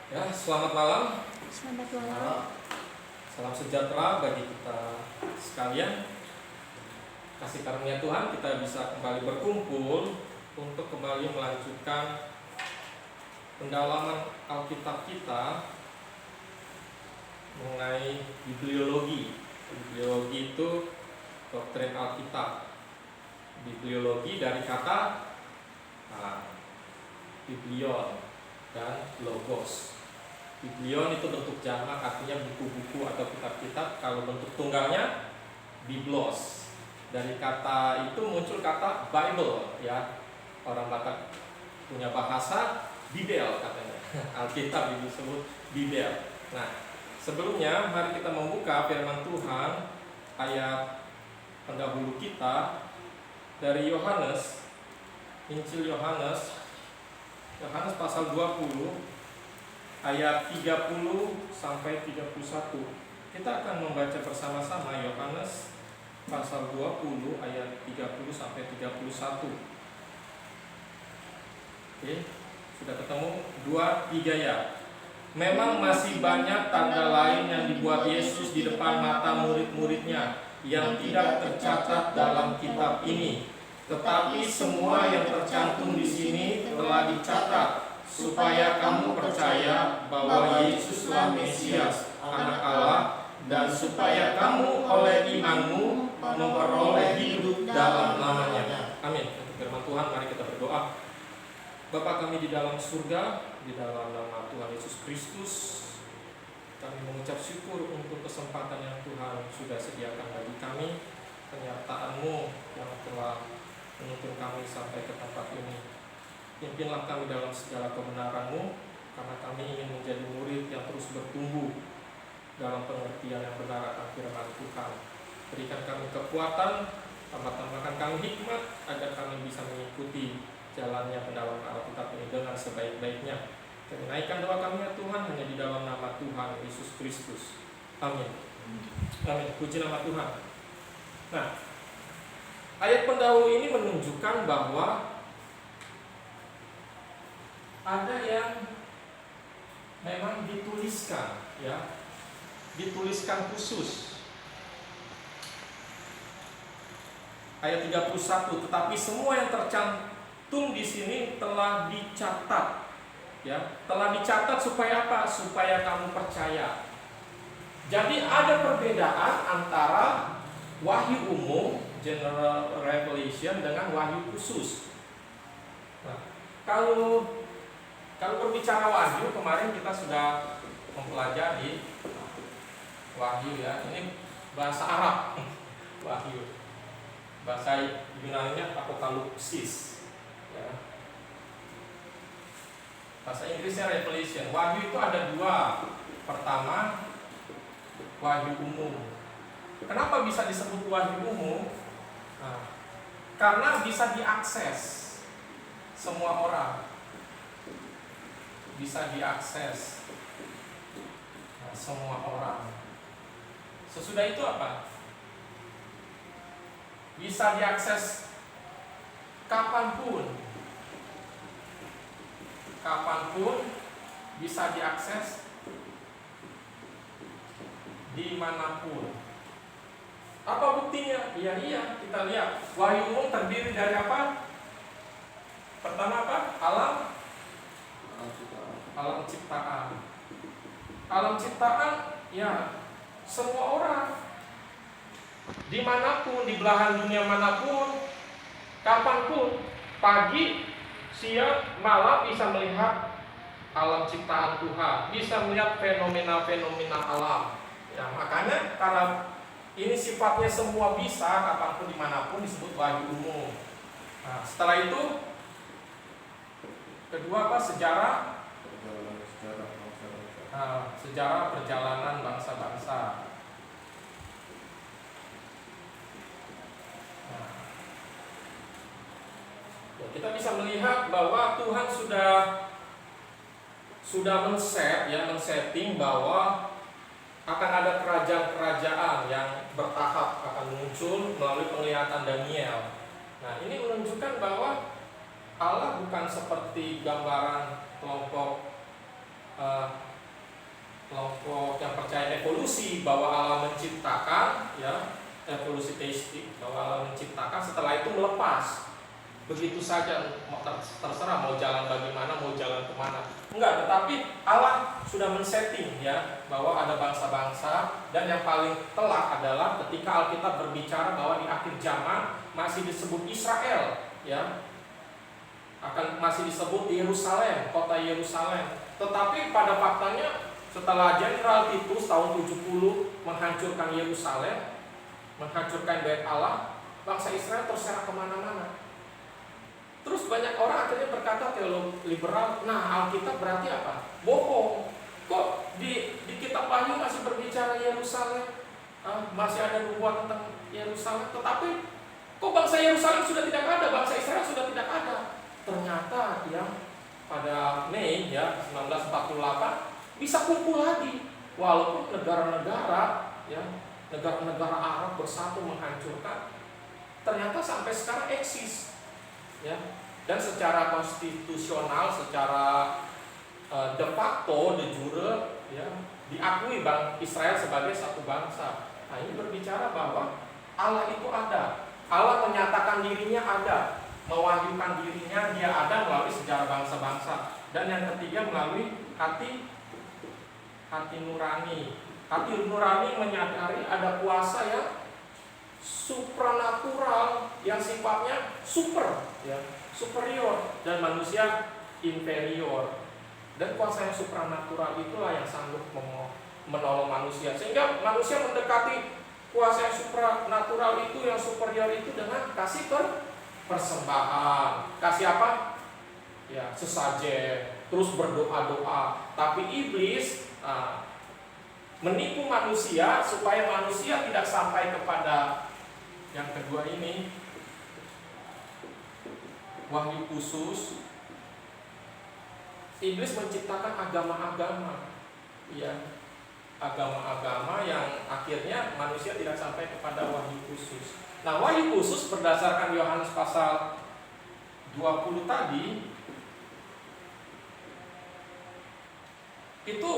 Ya, selamat malam. Selamat malam. Salam sejahtera bagi kita sekalian. Kasih karunia Tuhan kita bisa kembali berkumpul untuk kembali melanjutkan pendalaman Alkitab kita mengenai bibliologi. Bibliologi itu doktrin Alkitab. Bibliologi dari kata biblion dan logos. Biblion itu bentuk jamak, artinya buku-buku atau kitab-kitab. Kalau bentuk tunggalnya biblos. Dari kata itu muncul kata Bible, ya. Orang Batak punya bahasa Bibel katanya. Alkitab disebut Bibel. Nah, sebelumnya mari kita membuka firman Tuhan ayat pendahulu kita dari Yohanes, Injil Yohanes pasal 20 ayat 30 sampai 31. Kita akan membaca bersama-sama Yohanes pasal 20 ayat 30 sampai 31. Oke, sudah ketemu? 2, 3 ya. Memang masih banyak tanda lain yang dibuat Yesus di depan mata murid-muridnya yang tidak tercatat dalam kitab ini. Tetapi semua yang tercantum di sini telah dicatat supaya kamu percaya bahwa Yesuslah Mesias, Anak Allah, dan supaya kamu oleh imanmu memperoleh hidup dalam namanya. Amin. Untuk firman Tuhan, mari kita berdoa. Bapa kami di dalam surga, di dalam nama Tuhan Yesus Kristus, kami mengucap syukur untuk kesempatan yang Tuhan sudah sediakan bagi kami, penyertaan-Mu yang telah menuntun kami sampai ke tempat ini. Pimpinlah kami dalam segala kebenaran-Mu, karena kami ingin menjadi murid yang terus bertumbuh dalam pengertian yang benar akan firman Tuhan. Berikan kami kekuatan, tambahkan kami hikmat, agar kami bisa mengikuti jalannya pendalaman Alkitab ini dengan sebaik-baiknya. Kami naikkan doa kami ya Tuhan, hanya di dalam nama Tuhan Yesus Kristus. Amin. Amin. Puji nama Tuhan. Nah, ayat pendahulu ini menunjukkan bahwa ada yang memang dituliskan, ya, dituliskan khusus. Ayat 31, tetapi semua yang tercantum di sini telah dicatat, ya, telah dicatat supaya apa? Supaya kamu percaya. Jadi ada perbedaan antara wahyu umum, general revelation, dengan wahyu khusus. Nah, kalau berbicara wahyu, kemarin kita sudah mempelajari wahyu, ya. Ini bahasa Arab, wahyu. Bahasa Yunani-nya apokalipsis, ya. Bahasa Inggrisnya revelation. Wahyu itu ada dua. Pertama, wahyu umum. Kenapa bisa disebut wahyu umum? Nah, karena bisa diakses semua orang. Bisa diakses semua orang. Sesudah itu apa? Bisa diakses kapanpun. Kapanpun bisa diakses dimanapun. Apa buktinya? Iya, kita lihat. Wahyu umum terdiri dari apa? Pertama apa? Alam ciptaan. Alam ciptaan, ya, semua orang, dimanapun, di belahan dunia manapun, kapanpun, pagi, siang, malam bisa melihat alam ciptaan Tuhan, bisa melihat fenomena-fenomena alam. Ya, makanya karena ini sifatnya semua bisa, kapanpun, dimanapun, disebut wahyu umum. Nah, setelah itu, kedua apa? Sejarah perjalanan bangsa-bangsa. Nah, ya, kita bisa melihat bahwa Tuhan sudah men-setting bahwa akan ada kerajaan-kerajaan yang bertahap akan muncul melalui penglihatan Daniel. Nah, ini menunjukkan bahwa Allah bukan seperti gambaran kelompok kelompok yang percaya evolusi, bahwa Allah menciptakan, ya, evolusi teistik, bahwa Allah menciptakan, setelah itu melepas begitu saja, terserah mau jalan bagaimana, mau jalan kemana. Enggak, tetapi Allah sudah men-setting, ya, bahwa ada bangsa-bangsa, dan yang paling telak adalah ketika Alkitab berbicara bahwa di akhir zaman masih disebut Israel, ya, akan masih disebut Yerusalem, kota Yerusalem. Tetapi pada faktanya setelah Jenderal Titus tahun 70 menghancurkan Yerusalem, menghancurkan Bait Allah, bangsa Israel terserak kemana-mana. Terus banyak orang akhirnya berkata, teolog liberal, nah Alkitab berarti apa? Bohong. Kok di kitab Wahyu masih berbicara Yerusalem, masih ada nubuat tentang Yerusalem, tetapi kok bangsa Yerusalem sudah tidak ada, bangsa Israel sudah tidak ada. Ternyata yang pada Mei, ya, 1948 bisa kumpul lagi, walaupun negara-negara, ya, negara-negara Arab bersatu menghancurkan, ternyata sampai sekarang eksis, ya, dan secara konstitusional, secara de facto, de jure, ya, diakui Israel sebagai satu bangsa. Nah, ini berbicara bahwa Allah itu ada, Allah menyatakan dirinya ada, mewahyukan dirinya, dia ada melalui sejarah bangsa-bangsa. Dan yang ketiga melalui hati nurani. Hati nurani menyadari ada kuasa yang supranatural, yang sifatnya super, ya, superior, dan manusia inferior. Dan kuasa yang supranatural itulah yang sanggup menolong manusia, sehingga manusia mendekati kuasa yang supranatural itu, yang superior itu, dengan kasih persembahan. Kasih apa? Ya, sesajen, terus berdoa-doa. Tapi iblis menipu manusia supaya manusia tidak sampai kepada yang kedua ini, wahyu khusus. Iblis menciptakan agama-agama, ya, agama-agama yang akhirnya manusia tidak sampai kepada wahyu khusus. Nah, wahyu khusus berdasarkan Yohanes pasal 20 tadi itu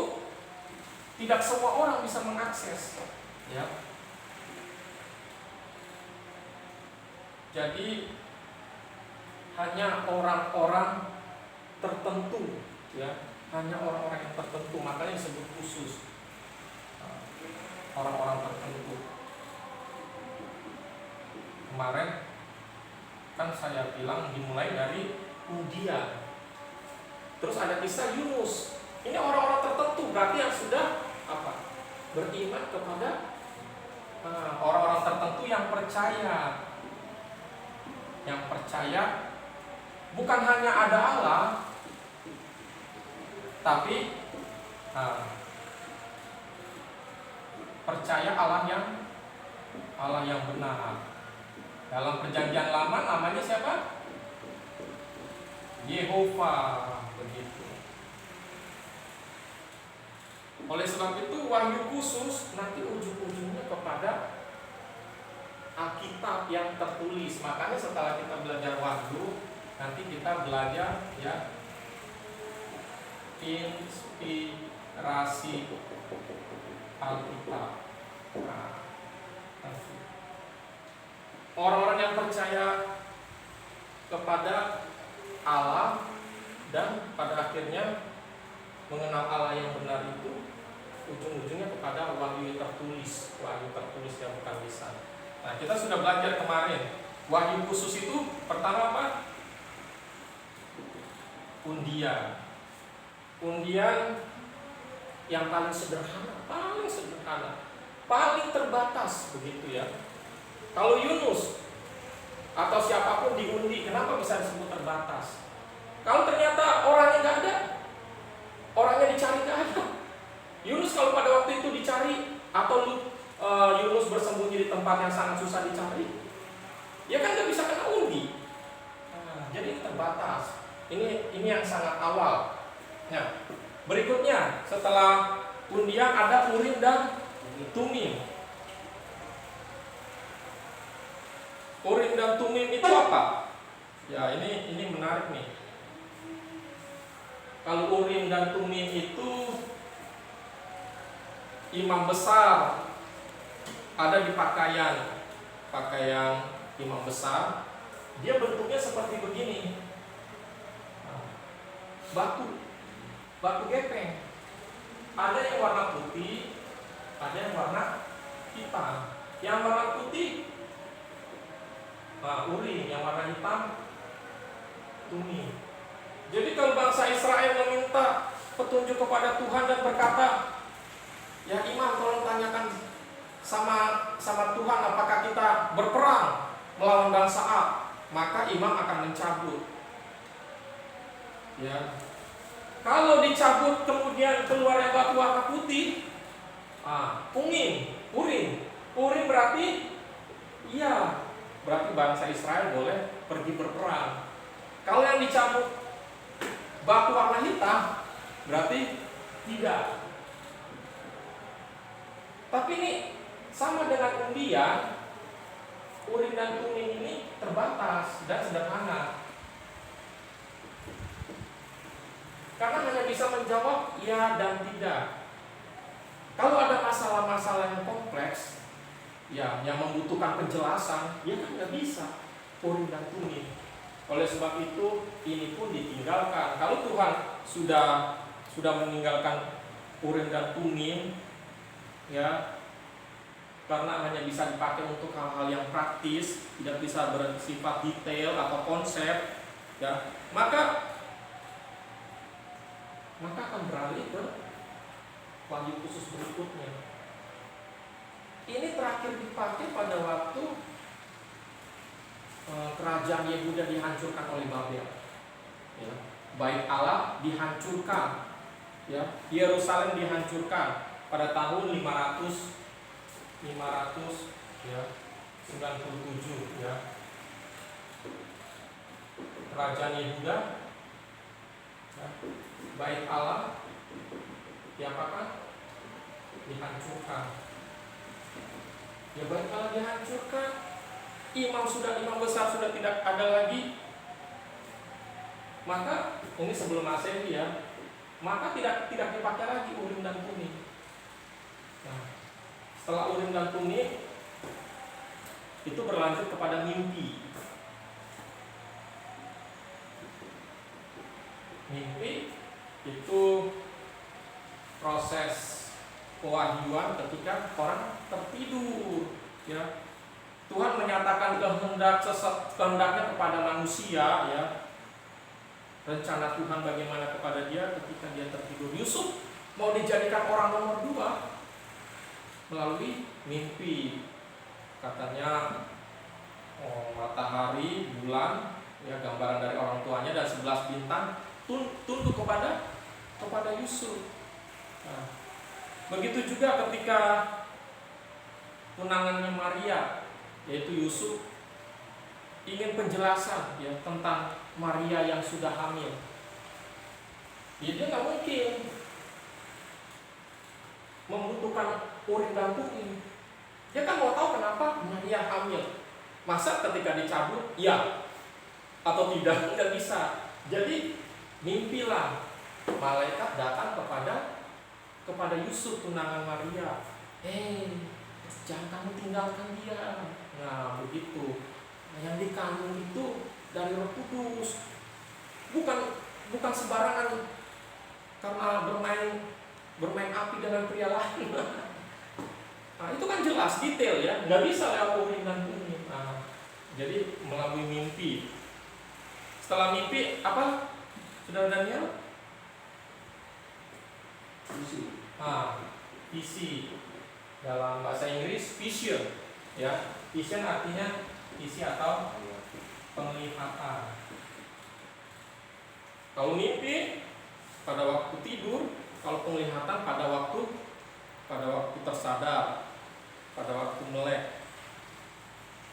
tidak semua orang bisa mengakses, ya. Jadi hanya orang-orang tertentu, ya, hanya orang-orang yang tertentu, makanya disebut khusus, orang-orang tertentu. Kemarin kan saya bilang dimulai dari undian, terus ada kisah Yunus. Ini orang-orang tertentu, berarti yang sudah apa? Beriman kepada orang-orang tertentu yang percaya. Yang percaya bukan hanya ada Allah, tapi percaya Allah yang benar. Dalam perjanjian lama namanya siapa? Yehova, begitu. Oleh sebab itu wahyu khusus nanti ujung-ujungnya kepada Alkitab yang tertulis. Makanya setelah kita belajar wahyu, nanti kita belajar, ya, inspirasi Alkitab. Nah, orang-orang yang percaya kepada Allah dan pada akhirnya mengenal Allah yang benar itu ujung-ujungnya kepada wahyu tertulis yang bukan lisan. Nah, kita sudah belajar kemarin wahyu khusus itu pertama apa? Undian yang paling sederhana, paling terbatas, begitu ya. Kalau Yunus atau siapapun diundi, kenapa bisa disebut terbatas? Kalau ternyata orangnya nggak ada, orangnya dicari nggak ada. Yunus kalau pada waktu itu dicari, atau Yunus bersembunyi di tempat yang sangat susah dicari, ya kan nggak bisa kena undi. Nah, jadi terbatas. Ini yang sangat awal. Nah, berikutnya setelah undian ada Urim dan Tumim. Urim dan Tumim itu apa? Ya, ini menarik nih. Kalau Urim dan Tumim itu imam besar ada di pakaian imam besar. Dia bentuknya seperti begini, batu gepeng. Ada yang warna putih, ada yang warna hitam. Yang warna putih Urim, yang warna hitam Tumim. Jadi kalau bangsa Israel meminta petunjuk kepada Tuhan dan berkata, ya imam tolong tanyakan sama Tuhan apakah kita berperang melawan bangsa A, maka imam akan mencabut. Ya. Kalau dicabut kemudian keluar yang batu warna putih, Urim berarti berarti bangsa Israel boleh pergi berperang. Kalau yang dicabut batu warna hitam, berarti tidak. Tapi ini sama dengan undian, Urim dan Tumim ini terbatas dan sederhana. Karena hanya bisa menjawab ya dan tidak. Kalau ada masalah-masalah yang kompleks, yang membutuhkan penjelasan, ya kan nggak bisa Urim dan Tumim. Oleh sebab itu ini pun ditinggalkan. Kalau Tuhan sudah meninggalkan Urim dan Tumim, ya, karena hanya bisa dipakai untuk hal-hal yang praktis, tidak bisa bersifat detail atau konsep, ya, maka akan beralih ke Wahyu khusus berikutnya. Ini terakhir dipakai pada waktu kerajaan Yehuda dihancurkan oleh Babel, ya. Bait Allah dihancurkan, ya. Yerusalem dihancurkan pada tahun 597, ya. Kerajaan Yehuda, ya. Bait Allah diapakan? Dihancurkan. Ya, bait Allah dihancurkan. Imam besar sudah tidak ada lagi. Maka ini sebelum Masehi, ya. Maka tidak dipakai lagi Urim dan Tumim. Nah, setelah Urim dan Tumim itu berlanjut kepada mimpi. Mimpi itu proses pewahyuan ketika orang tertidur, ya. Tuhan menyatakan kehendaknya kepada manusia, ya. Rencana Tuhan bagaimana kepada dia ketika dia tertidur. Yusuf mau dijadikan orang nomor 2 melalui mimpi. Katanya matahari, bulan, ya, gambaran dari orang tuanya, dan 11 bintang tunduk kepada Yusuf. Nah, begitu juga ketika tunangannya Maria, yaitu Yusuf, ingin penjelasan, ya, tentang Maria yang sudah hamil. Ya, dia nggak mungkin membutuhkan Urim dan Tumim. Dia kan mau tahu kenapa Maria hamil. Masa ketika dicabut, ya atau tidak, nggak bisa. Jadi mimpilah malaikat datang kepada Yusuf tunangan Maria. Jangan kamu tinggalkan dia. Nah, begitu. Yang dikandung itu dari Roh Kudus. Bukan sembarangan karena bermain api dengan pria lain. Nah, itu kan jelas detail, ya. Nggak bisa lewat Urim dan Tumim. Nah, jadi melalui mimpi. Setelah mimpi apa? Saudara Daniel? Visi. Dalam bahasa Inggris vision, ya. Vision artinya visi atau penglihatan. Kalau mimpi pada waktu tidur, kalau penglihatan pada waktu tersadar, pada waktu melek.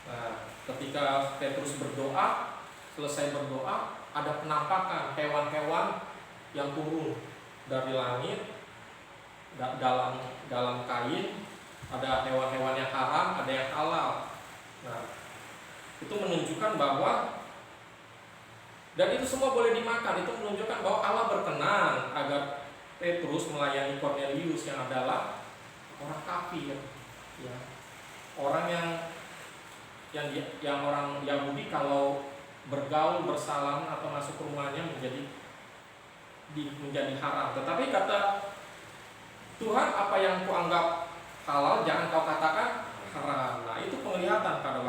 Nah, ketika Petrus berdoa, selesai berdoa, ada penampakan hewan-hewan yang turun dari langit dalam kain. Ada hewan-hewan yang haram, ada yang halal. Nah, itu menunjukkan bahwa Dan itu semua boleh dimakan. Itu menunjukkan bahwa Allah berkenan agar Petrus melayani Cornelius yang adalah orang kafir, ya. Orang yang orang Yahudi kalau bergaul, bersalaman atau masuk ke rumahnya menjadi haram. Tetapi kata Tuhan, apa yang kuanggap halal jangan kau katakan haram. Nah, itu penglihatan pada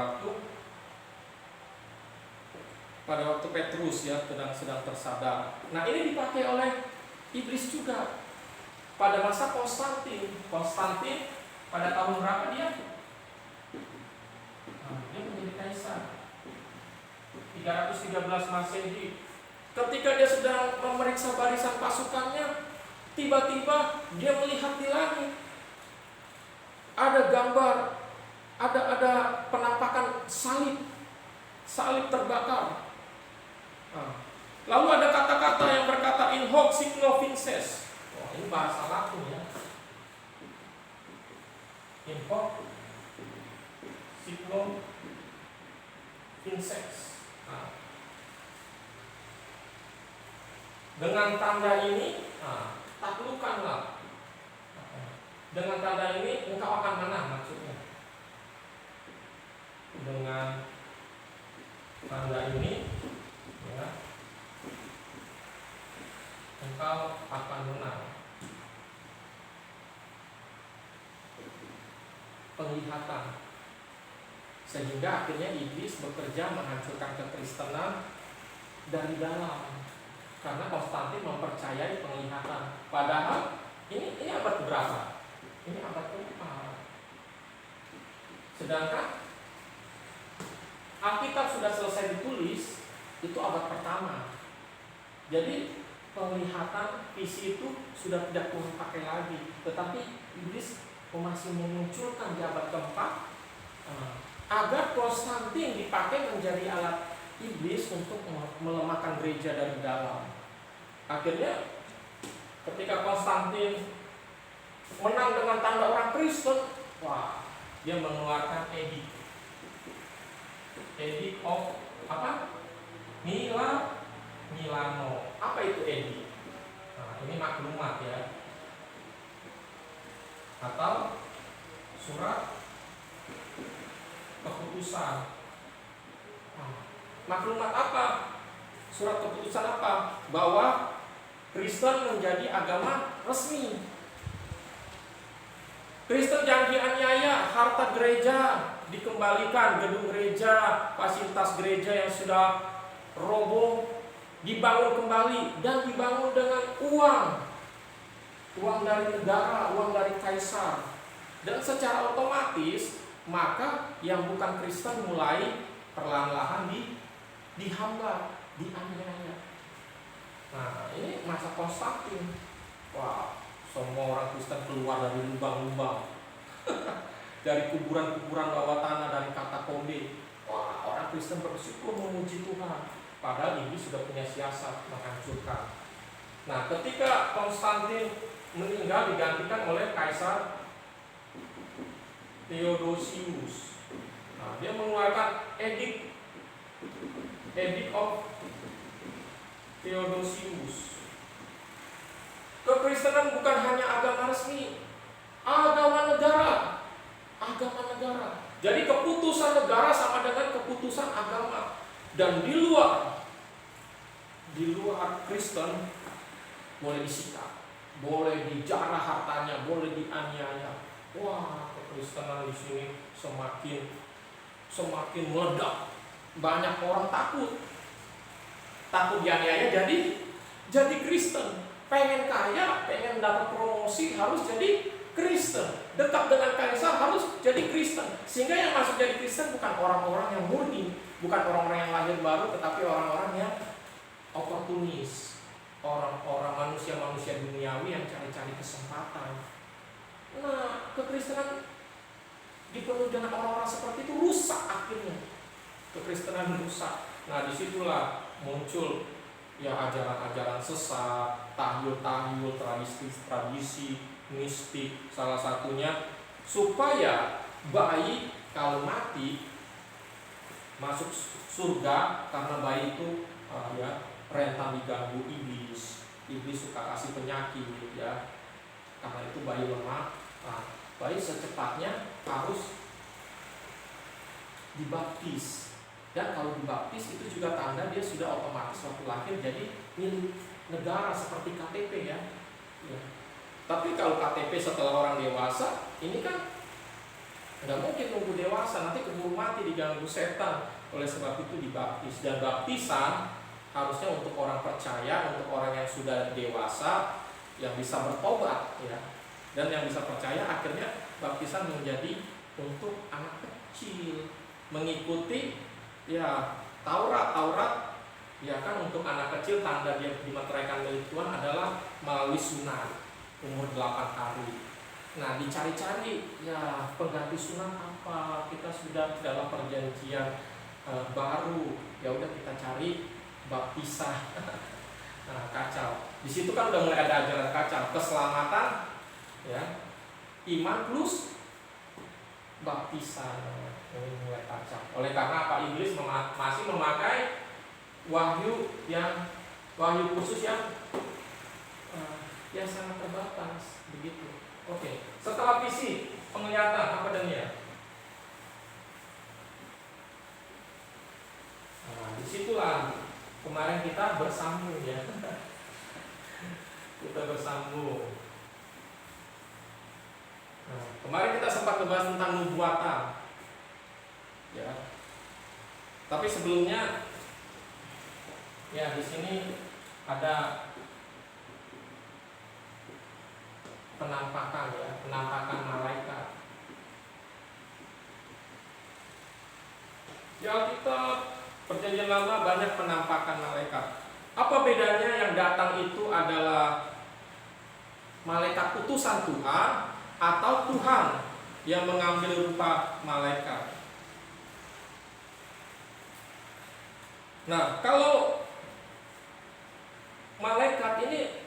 waktu Petrus ya sedang tersadar. Nah, ini dipakai oleh iblis juga pada masa Konstantin. Konstantin pada tahun berapa dia? Dia menjadi kaisar 313 Masehi. Ketika dia sedang memeriksa barisan pasukannya, tiba-tiba dia melihat di langit ada gambar, ada penampakan salib terbakar. Lalu ada kata-kata yang berkata in hoc signo vinces. Wah, ini bahasa Latin ya. In hoc signo vinces. Dengan tanda ini, taklukkanlah. Dengan tanda ini engkau akan menang, maksudnya. Dengan tanda ini, ya, engkau akan menang. Penglihatan. Sehingga akhirnya iblis bekerja menghancurkan kekristenan dari dalam. Karena Konstantin mempercayai penglihatan. Padahal ini abad berapa? Ini abad ke-4. Sedangkan Alkitab sudah selesai ditulis itu abad pertama. Jadi penglihatan visi itu sudah tidak Tuhan pakai lagi. Tetapi iblis masih memunculkan di abad ke-4 agar Konstantin dipakai menjadi alat iblis untuk melemahkan gereja dari dalam. Akhirnya ketika Konstantin menang dengan tanda orang Kristen, wah, dia mengeluarkan edict of apa? Milano. Apa itu edict? Nah, ini maklumat ya. Atau surat keputusan. Maklumat apa? Surat keputusan apa? Bahwa Kristen menjadi agama resmi. Kristen jangan dianiaya, harta gereja dikembalikan, gedung gereja, fasilitas gereja yang sudah roboh dibangun kembali dan dibangun dengan uang dari negara, uang dari kaisar. Dan secara otomatis maka yang bukan Kristen mulai perlahan-lahan dihambat, dianiaya. Nah, ini masa Konstantin. Wah, semua orang Kristen keluar dari lubang-lubang, dari kuburan-kuburan bawah tanah, dari katakombe. Wah, orang Kristen bersyukur memuji Tuhan. Padahal ini sudah punya siasat menghancurkan. Nah, ketika Konstantin meninggal digantikan oleh Kaisar Theodosius. Nah, dia mengeluarkan edict of Theodosius. Kekristenan bukan hanya agama resmi, agama negara. Jadi keputusan negara sama dengan keputusan agama. Dan di luar Kristen boleh disita, boleh dijarah hartanya, boleh dianiaya. Wah, kekristenan di sini semakin meledak. Banyak orang takut dianiaya jadi Kristen. Pengen kaya, pengen dapat promosi harus jadi Kristen. Dekat dengan kaisar harus jadi Kristen. Sehingga yang masuk jadi Kristen bukan orang-orang yang murni, bukan orang-orang yang lahir baru, tetapi orang-orang yang oportunis, orang-orang manusia-manusia duniawi yang cari-cari kesempatan. Nah, kekristenan dipenuhi dengan orang-orang seperti itu rusak akhirnya. Kekristenan rusak. Nah, disitulah muncul ya ajaran-ajaran sesat, tahyul-tahyul, tradisi mistik, salah satunya supaya bayi kalau mati masuk surga karena bayi itu ya rentan diganggu iblis. Iblis suka kasih penyakit ya. Karena itu bayi lemah. Nah, bayi secepatnya harus dibaptis. Dan kalau dibaptis itu juga tanda dia sudah otomatis waktu lahir jadi milik negara seperti KTP ya. Tapi kalau KTP setelah orang dewasa, ini kan nggak mungkin nunggu dewasa, nanti keburu mati diganggu setan. Oleh sebab itu dibaptis. Dan baptisan harusnya untuk orang percaya, untuk orang yang sudah dewasa, yang bisa bertobat ya. Dan yang bisa percaya, akhirnya baptisan menjadi untuk anak kecil, mengikuti ya Taurat ya kan. Untuk anak kecil tanda dia dimeteraikan milik Tuhan adalah melalui sunat umur 8 hari. Nah, dicari-cari ya pengganti sunat apa. Kita sudah dalam perjanjian baru, ya udah kita cari baptisan. Nah, kacau. Di situ kan udah mulai ada ajaran kacau, keselamatan ya, iman plus baptisan. Ini mulai kacau. Oleh karena apa? Iblis masih memakai wahyu khusus yang sangat terbatas begitu. Oke. Setelah visi, penglihatan apa dan ya? Nah, disitulah kemarin kita bersambung ya. Kita bersambung. Nah, kemarin kita sempat membahas tentang nubuatan. Ya. Tapi sebelumnya ya di sini ada penampakan ya, penampakan malaikat. Ya, kita perjanjian lama banyak penampakan malaikat. Apa bedanya? Yang datang itu adalah malaikat utusan Tuhan atau Tuhan yang mengambil rupa malaikat. Nah, kalau malaikat ini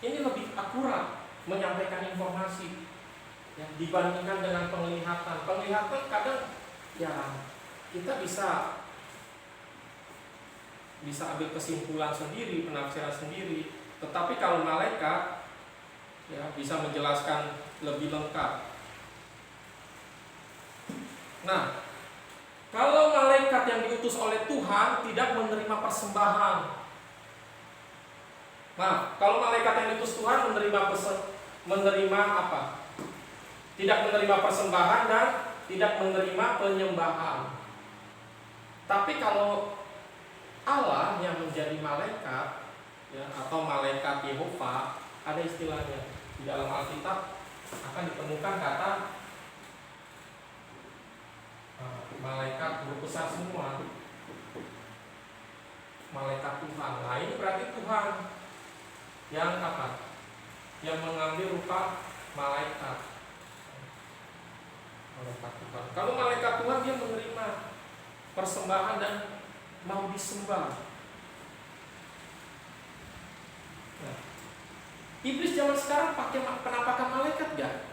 lebih akurat menyampaikan informasi ya, dibandingkan dengan penglihatan. Penglihatan kadang ya kita bisa ambil kesimpulan sendiri, penafsiran sendiri. Tetapi kalau malaikat ya bisa menjelaskan lebih lengkap. Nah, kalau malaikat yang diutus oleh Tuhan tidak menerima persembahan. Nah, kalau malaikat yang diutus Tuhan menerima apa? Tidak menerima persembahan dan tidak menerima penyembahan. Tapi kalau Allah yang menjadi malaikat ya, atau malaikat Yehova, ada istilahnya di dalam Alkitab akan ditemukan kata malaikat huruf besar semua, malaikat Tuhan. Nah, ini berarti Tuhan yang apa? Yang mengambil rupa malaikat. Malaikat Tuhan. Kalau malaikat Tuhan dia menerima persembahan dan mau disembah. Nah, iblis zaman sekarang pakai penampakan malaikat gak?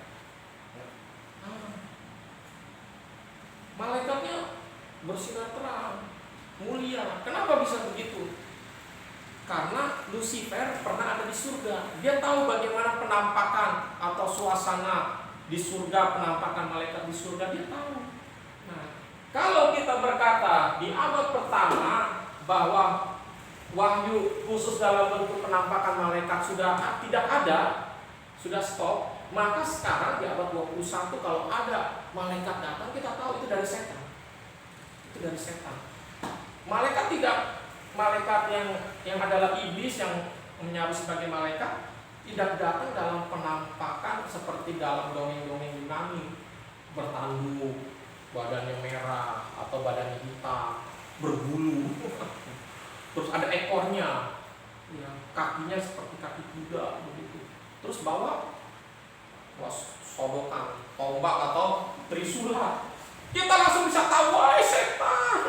Malaikatnya bersinar terang, mulia. Kenapa bisa begitu? Karena Lucifer pernah ada di surga. Dia tahu bagaimana penampakan atau suasana di surga, penampakan malaikat di surga, dia tahu. Nah, kalau kita berkata di abad pertama bahwa wahyu khusus dalam bentuk penampakan malaikat sudah tidak ada, sudah stop, maka sekarang di abad 21 kalau ada malaikat datang, kita tahu itu dari setan. Itu dari setan. Malaikat yang adalah iblis yang menyaru sebagai malaikat tidak datang dalam penampakan seperti dalam dongeng-dongeng Yunani, bertanduk, badannya merah atau badannya hitam, berbulu, terus ada ekornya, ya, kakinya seperti kaki kuda begitu. Terus bawa sodokan, tombak atau trisula. Kita langsung bisa tahu, wah setan.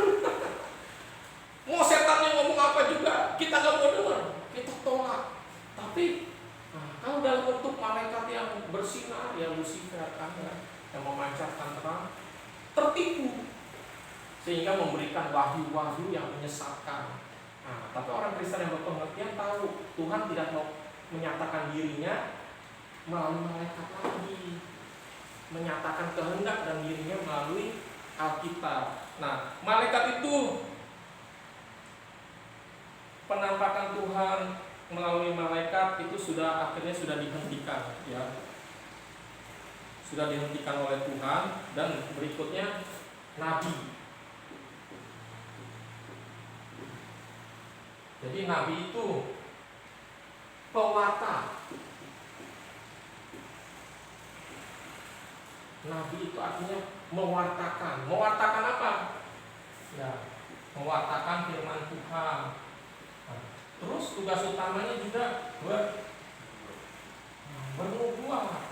Mau setannya ngomong apa juga, kita nggak mau dengar, kita tolak. Tapi kalau dalam bentuk malaikat yang bersinar, yang Lucifer kan, yang memancarkan terang, tertipu sehingga memberikan wahyu-wahyu yang menyesatkan. Nah, tapi orang Kristen yang berpengertian tahu Tuhan tidak mau menyatakan dirinya melalui malaikat lagi, menyatakan kehendak dan dirinya melalui Alkitab. Nah, malaikat itu, penampakan Tuhan melalui malaikat itu akhirnya sudah dihentikan, ya. Sudah dihentikan oleh Tuhan. Dan berikutnya nabi. Jadi nabi itu pewarta. Nabi itu artinya mewartakan. Mewartakan apa? Ya, mewartakan firman Tuhan. Nah, terus tugas utamanya juga bernubuat.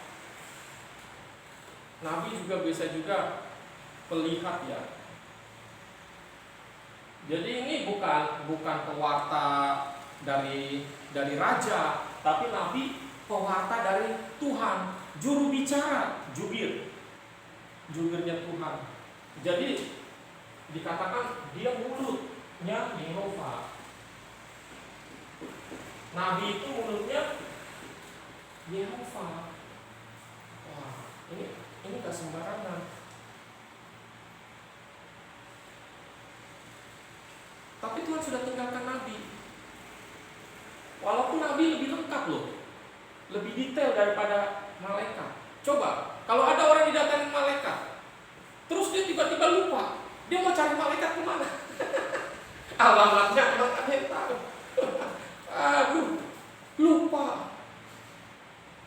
Nabi juga bisa juga pelihat, ya. Jadi ini bukan pewarta dari raja, tapi nabi pewarta dari Tuhan, juru bicara, jubirnya Tuhan. Jadi dikatakan dia mulutnya Yehova. Nabi itu mulutnya Yehova. Wah, ini gak sembarangan. Tapi Tuhan sudah tinggalkan nabi. Walaupun nabi lebih lengkap loh, lebih detail daripada malaikat. Coba, kalau ada orang didatangin malaikat, terus dia tiba-tiba lupa, dia mau cari malaikat kemana? Alamatnya emang ada yang tahu. Aduh,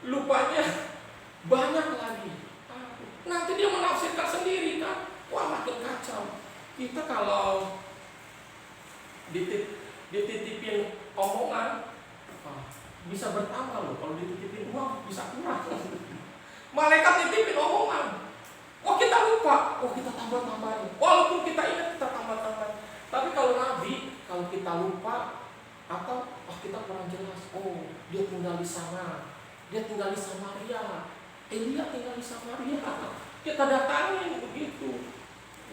lupanya banyak lagi. Nanti dia menafsirkan sendiri kan, wah makin kacau. Kita kalau dititipin omongan, bisa bertambah loh. Kalau dititipin uang bisa kurang. Malaikat nitipin omongan, wah kita lupa, wah kita tambah-tambahin. Walaupun kita ingat kita tambah-tambahin. Tapi kalau nabi, kalau kita lupa atau kita kurang jelas, oh dia tinggal di sana, dia tinggal di Samaria, Elia tinggal di Samaria, kita datangin begitu,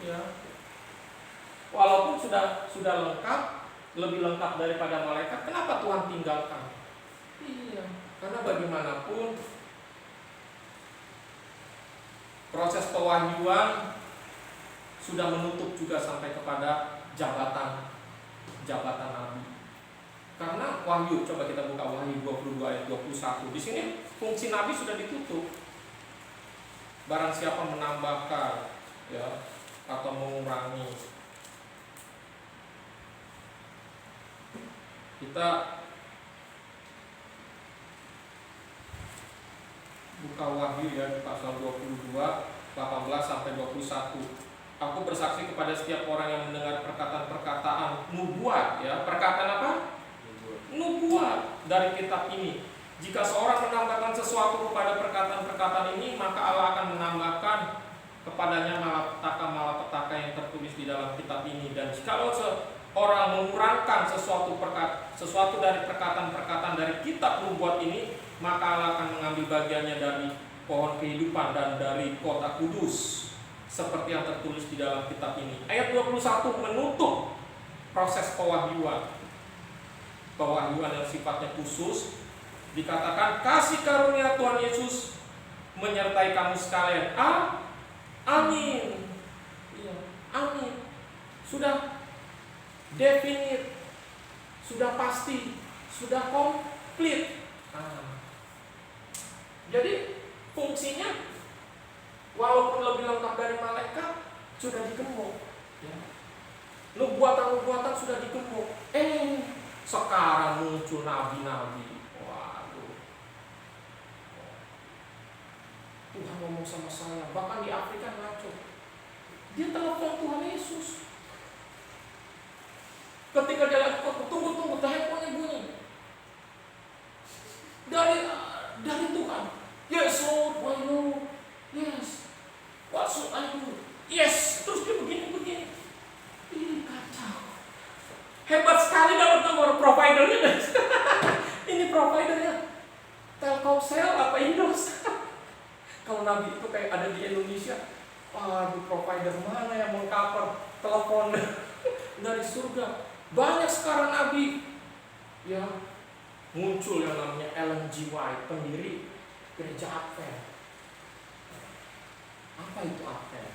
ya. Walaupun sudah lengkap, lebih lengkap daripada malaikat, kenapa Tuhan tinggalkan? Iya, karena bagaimanapun proses pewahyuan sudah menutup juga sampai kepada jabatan nabi. Karena wahyu, coba kita buka Wahyu 22 ayat 21. Di sini fungsi nabi sudah ditutup. Barang siapa menambahkan, ya, atau mengurangi. Kita buka Wahyu, ya, di pasal 22 18 sampai 21. Aku bersaksi kepada setiap orang yang mendengar perkataan-perkataan nubuat, ya. Perkataan apa? Nubuat dari kitab ini. Jika seorang menambahkan sesuatu kepada perkataan-perkataan ini, maka Allah akan menambahkan kepadanya malapetaka yang tertulis di dalam kitab ini. Dan jikalau seorang mengurangkan sesuatu dari perkataan-perkataan dari kitab nubuat ini, maka Allah akan mengambil bagiannya dari pohon kehidupan dan dari kota kudus, seperti yang tertulis di dalam kitab ini. Ayat 21 menutup proses pewahyuan yang sifatnya khusus. Dikatakan kasih karunia Tuhan Yesus menyertai kamu sekalian. Amin. Iya, amin. Sudah definite, sudah pasti, sudah komplit. Jadi fungsinya walaupun lebih lengkap dari malaikat, sudah digemuk, ya. Nubuatan sudah digemuk. Sekarang muncul nabi-nabi. Waduh. Tuhan ngomong sama saya, bahkan di Afrika ngaco. Dia telepon Tuhan Yesus. Ketika dia lagi tunggu, teleponnya bunyi. Dari Tuhan. Yes Lord, my Lord. Yes. What should I do? Yes. Terus dia begini. Ini kacau. Hebat sekali dapat nomor providernya. Ini providernya Telkomsel apa Indosat. Kalau nabi itu kayak ada di Indonesia, waduh, provider mana yang mengcover telepon dari surga? Banyak sekarang nabi ya, muncul yang namanya Ellen G. White, pendiri gereja Advent. Apa itu Advent?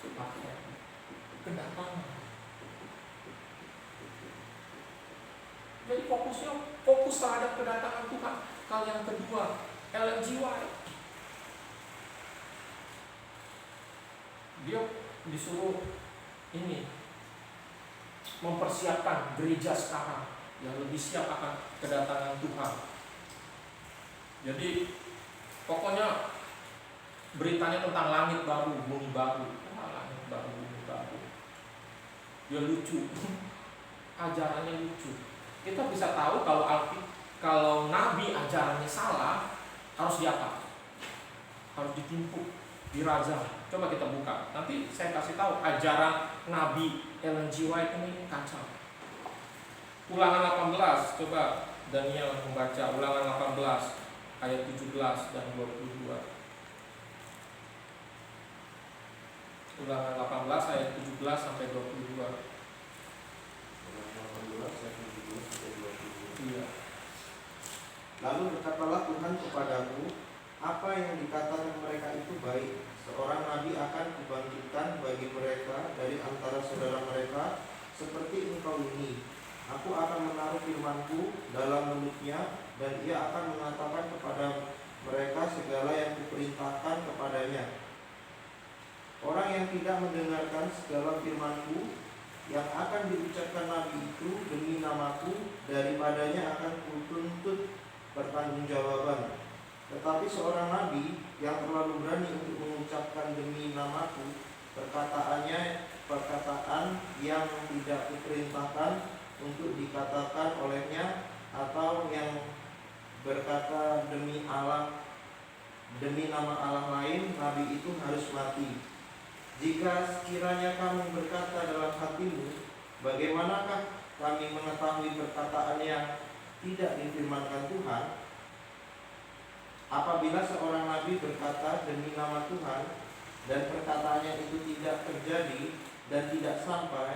Advent, kedatangan. Jadi fokus terhadap kedatangan Tuhan. Hal yang kedua, Ellen G. White, dia disuruh ini mempersiapkan gereja sekarang yang lebih siap akan kedatangan Tuhan. Jadi pokoknya beritanya tentang langit baru, bumi baru. Langit baru, bumi baru. Dia lucu. Ajarannya lucu. Kita bisa tahu kalau nabi ajarannya salah, harus diapa? Harus ditimpuk, dirajam. Coba kita buka. Nanti saya kasih tahu ajaran nabi Ellen G. White ini kacau. Ulangan 18, coba Daniel membaca Ulangan 18 ayat 17 dan 22. Ulangan 18 ayat 17 sampai 22. Ulangan 18 ayat 17 sampai 22. Iya. Lalu berkatalah Tuhan kepadaku, apa yang dikatakan mereka itu baik. Seorang nabi akan kubangkitkan bagi mereka dari antara saudara mereka, seperti engkau ini. Aku akan menaruh firmanku dalam mulutnya, dan ia akan mengatakan kepada mereka segala yang kuperintahkan kepadanya. Orang yang tidak mendengarkan segala firmanku yang akan diucapkan nabi itu demi namaku, daripadanya akan kutuntut pertanggungjawaban. Tetapi seorang nabi yang terlalu berani untuk mengucapkan demi namaku perkataan yang tidak kuperintahkan untuk dikatakan olehnya, atau yang berkata demi nama Allah lain, nabi itu harus mati. Jika sekiranya kamu berkata dalam hatimu, bagaimanakah kami mengetahui perkataan yang tidak difirmankan Tuhan? Apabila seorang nabi berkata demi nama Tuhan, dan perkataannya itu tidak terjadi dan tidak sampai,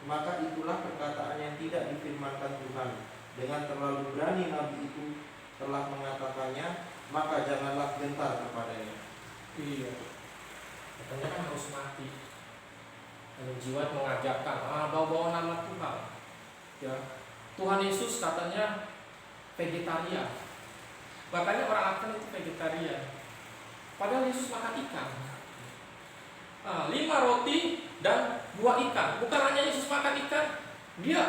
maka itulah perkataan yang tidak difirmankan Tuhan. Dengan terlalu berani nabi itu telah mengatakannya, maka janganlah gentar kepadanya. Iya. Katanya kan harus mati. Dan jiwa mengajarkan, bawa-bawa nama Tuhan. Ya, Tuhan Yesus katanya vegetarian. Makanya orang Advent itu vegetarian. Padahal Yesus makan ikan. 5 roti dan 2 ikan. Bukan hanya Yesus makan ikan, dia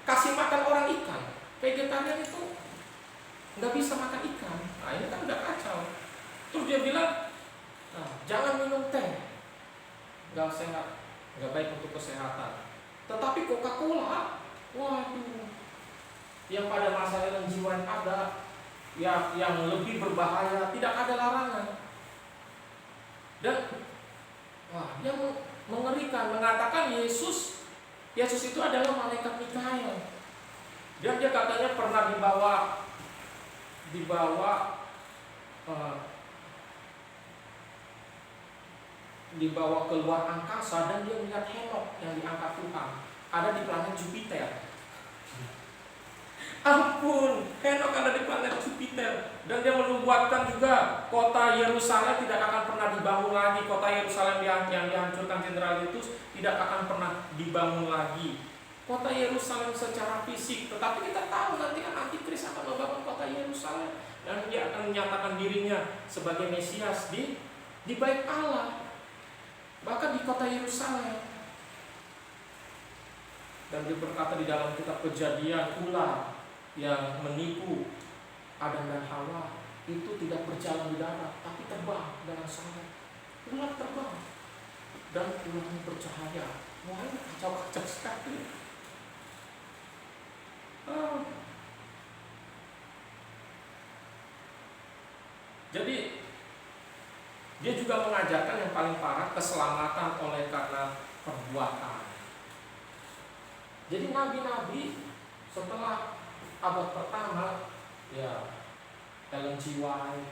kasih makan orang ikan. Vegetarian itu nggak bisa makan ikan. Nah ini kan udah kacau. Terus dia bilang, jangan minum teh, nggak sehat, nggak baik untuk kesehatan. Tetapi Coca-Cola, waduh, yang pada masa Ellen G. White ada, yang lebih berbahaya, tidak ada larangan. Dan yang mengerikan, mengatakan Yesus itu adalah malaikat Mikael. Dan dia katanya pernah dibawa keluar angkasa, dan dia melihat Henokh yang diangkat Tuhan ada di planet Jupiter. Ampun, Henokh ada di planet Jupiter. Dan dia menubuatkan juga kota Yerusalem tidak akan pernah dibangun lagi. Kota Yerusalem yang dihancurkan Jenderal Titus tidak akan pernah dibangun lagi. Kota Yerusalem secara fisik. Tetapi kita tahu nanti kan Antikris akan membangun kota Yerusalem, dan dia akan menyatakan dirinya sebagai Mesias di bait Allah, bahkan di kota Yerusalem. Dan dia berkata di dalam kitab Kejadian, ular yang menipu Adam dan Hawa itu tidak berjalan di darat, tapi terbang dengan sayap. Ular terbang dan ularnya bercahaya. Wah, ini kacau-kacau sekali. Jadi dia juga mengajarkan yang paling parah, keselamatan oleh karena perbuatan. Jadi nabi-nabi setelah abad pertama, ya Ellen G. White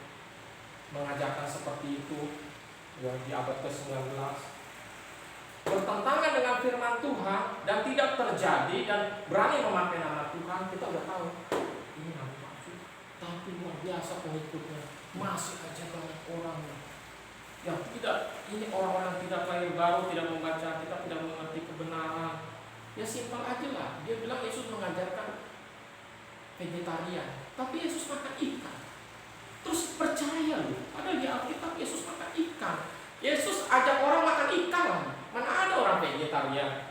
mengajarkan seperti itu, ya di abad ke-19. bertentangan dengan firman Tuhan dan tidak terjadi dan berani memakai nama Tuhan, kita udah tahu ini nabi palsu. Tapi luar biasa pengikutnya, masih aja banyak orang yang tidak, ini orang-orang tidak lahir baru, tidak membaca Alkitab, tidak mengerti kebenaran. Ya simpel aja lah, dia bilang Yesus mengajarkan vegetarian, tapi Yesus makan ikan. Terus percaya loh, ada di Alkitab Yesus makan ikan. Yesus ajak orang makan ikan lah. Mana ada orang vegetarian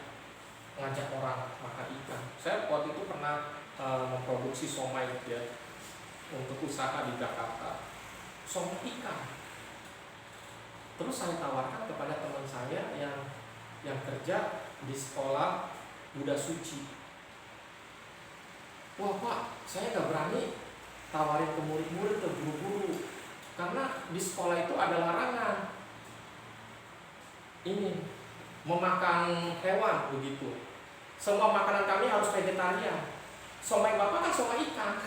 ngajak orang makan ikan. Saya waktu itu pernah memproduksi somai ya, untuk usaha di Jakarta, somai ikan. Terus saya tawarkan kepada teman saya yang kerja di sekolah Buddha Suci. Wah Pak, saya nggak berani tawarin ke murid-murid, ke guru-guru, karena di sekolah itu ada larangan ini memakan hewan begitu. Semua makanan kami harus vegetarian. Somai Bapak kan somai ikan.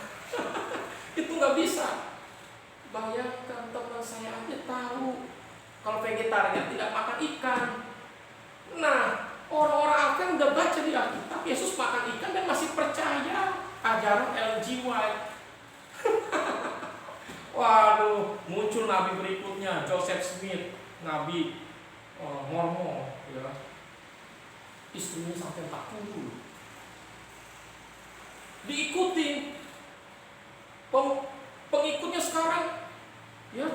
Itu nggak bisa. Bayangkan teman saya aja tahu kalau vegetarian tidak makan ikan. Nah, orang-orang akan udah baca di Alkitab Yesus makan ikan dan masih percaya ajaran Ellen G. White. Waduh, muncul nabi berikutnya, Joseph Smith, nabi Mormon, ya. Istrinya sampai 40. Diikuti pengikutnya sekarang, ya.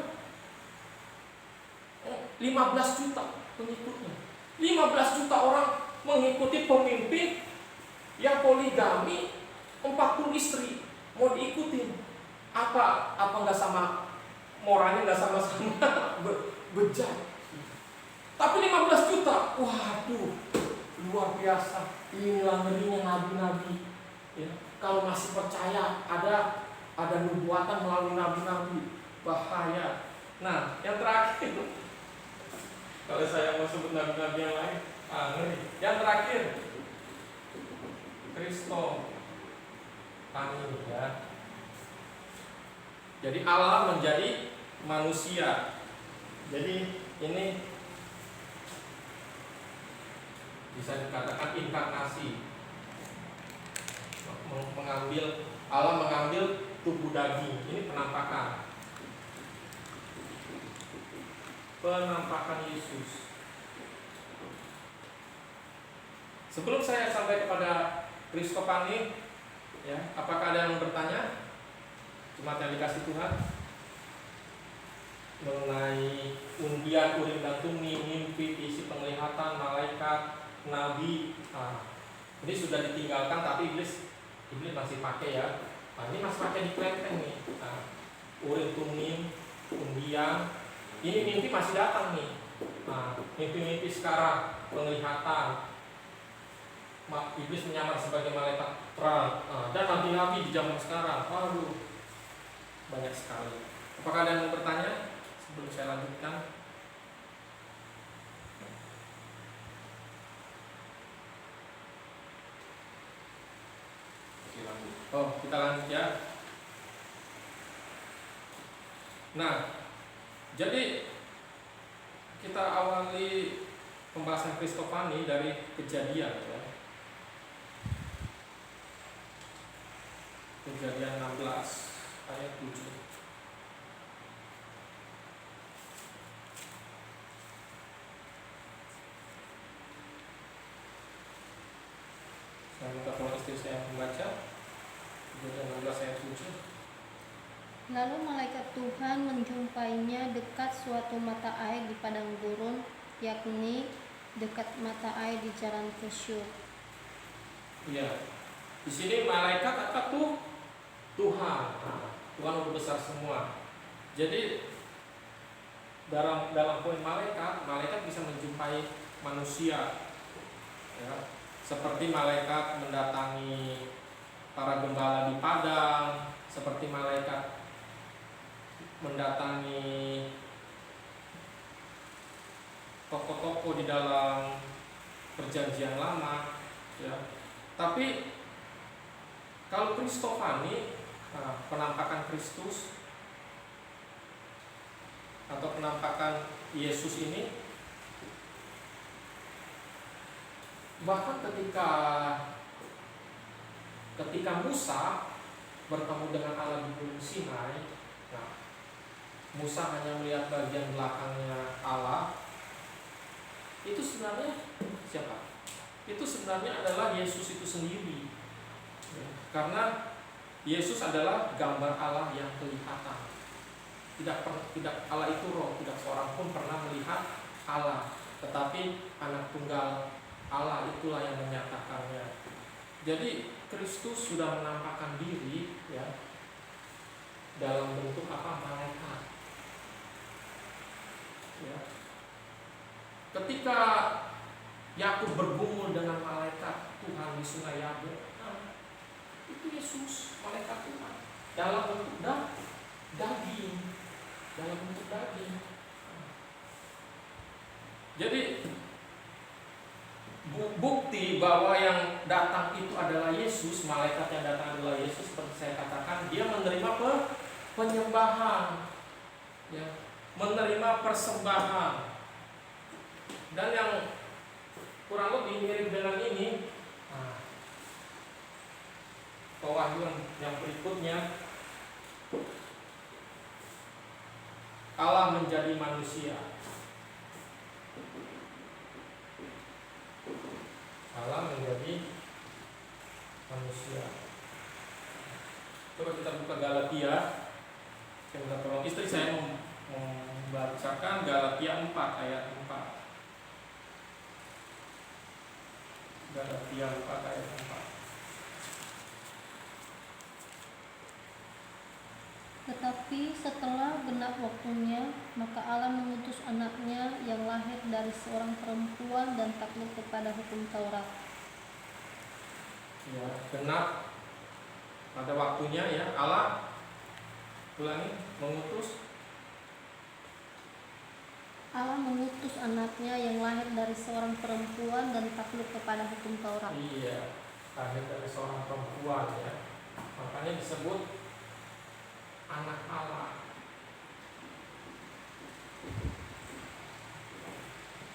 15 juta pengikutnya. 15 juta orang mengikuti pemimpin yang poligami, 40 istri. Mau diikutin. Apa nggak sama moralnya, nggak sama-sama bejat. Tapi 15 juta, waduh, luar biasa. Inilah ngerinya nabi-nabi. Ya, kalau masih percaya ada nubuatan melalui nabi-nabi, bahaya. Nah, yang terakhir, kalau saya mau sebut nabi-nabi yang lain, ngeri. Yang terakhir, Kristo Pani, ya. Jadi Allah menjadi manusia. Jadi ini bisa dikatakan inkarnasi. Allah mengambil tubuh daging. Ini penampakan Yesus. Sebelum saya sampai kepada Kristo Pani, ya, apakah ada yang bertanya? Jemaat yang dikasih Tuhan, mengenai undian Urim dan Tumim, mimpi, isi penglihatan, malaikat, nabi. Ini sudah ditinggalkan, tapi iblis masih pakai ya. Ini masih pakai di kelenteng nih. Urim Tumim, undian, ini mimpi masih datang nih. Mimpi-mimpi sekarang, penglihatan, iblis menyamar sebagai malaikat terang, dan nabi-nabi di zaman sekarang. Aduh, banyak sekali. Apakah ada yang mau bertanya sebelum saya lanjutkan? Oke, lanjut. Kita lanjut ya. Nah, jadi kita awali pembahasan Kristo Pani dari Kejadian, ya. Kejadian 16 ayat 7. Saya minta tolong istri saya membaca Kejadian 16 ayat 7. Lalu malaikat Tuhan menjumpainya dekat suatu mata air di padang gurun, yakni dekat mata air di jalan ke Syur. Iya. Di sini malaikat apa tuh? Tuhan. Tuhan udah besar semua. Jadi dalam poin malaikat bisa menjumpai manusia, ya. Seperti malaikat mendatangi para gembala di padang, seperti malaikat mendatangi tokoh-tokoh di dalam perjanjian lama, ya. Tapi kalau Kristo Pani, penampakan Kristus atau penampakan Yesus ini Bahkan ketika Musa bertemu dengan Allah di Gunung Sinai, nah, Musa hanya melihat bagian belakangnya Allah. Itu sebenarnya siapa? Itu sebenarnya adalah Yesus itu sendiri. Ya, karena Yesus adalah gambar Allah yang kelihatan. Tidak Allah itu roh, tidak seorang pun pernah melihat Allah, tetapi anak tunggal Allah itulah yang menyatakannya. Jadi Kristus sudah menampakkan diri, ya, dalam bentuk apa? Malaikat. Ya. Ketika Yakub bergumul dengan malaikat Tuhan di sungai Yabok, nah, itu Yesus, malaikat Tuhan, dalam bentuk daging, dalam bentuk daging. Jadi bukti bahwa yang datang itu adalah Yesus, malaikat yang datang adalah Yesus, seperti saya katakan, dia menerima penyembahan, ya, menerima persembahan. Dan yang kurang lebih mirip dengan ini, nah, pewahyuan yang berikutnya, Allah menjadi manusia. Allah menjadi manusia. Coba kita buka Galatia. Saya minta tolong istri saya membacakan Galatia 4 ayat 4. Galatia 4 ayat 4. Tetapi setelah genap waktunya, maka Allah mengutus anaknya yang lahir dari seorang perempuan dan takluk kepada hukum Taurat. Ya, genap pada waktunya, ya, Allah ulangi, Allah mengutus anaknya yang lahir dari seorang perempuan dan takluk kepada hukum Taurat. Iya, lahir dari seorang perempuan, ya. Makanya disebut anak Allah.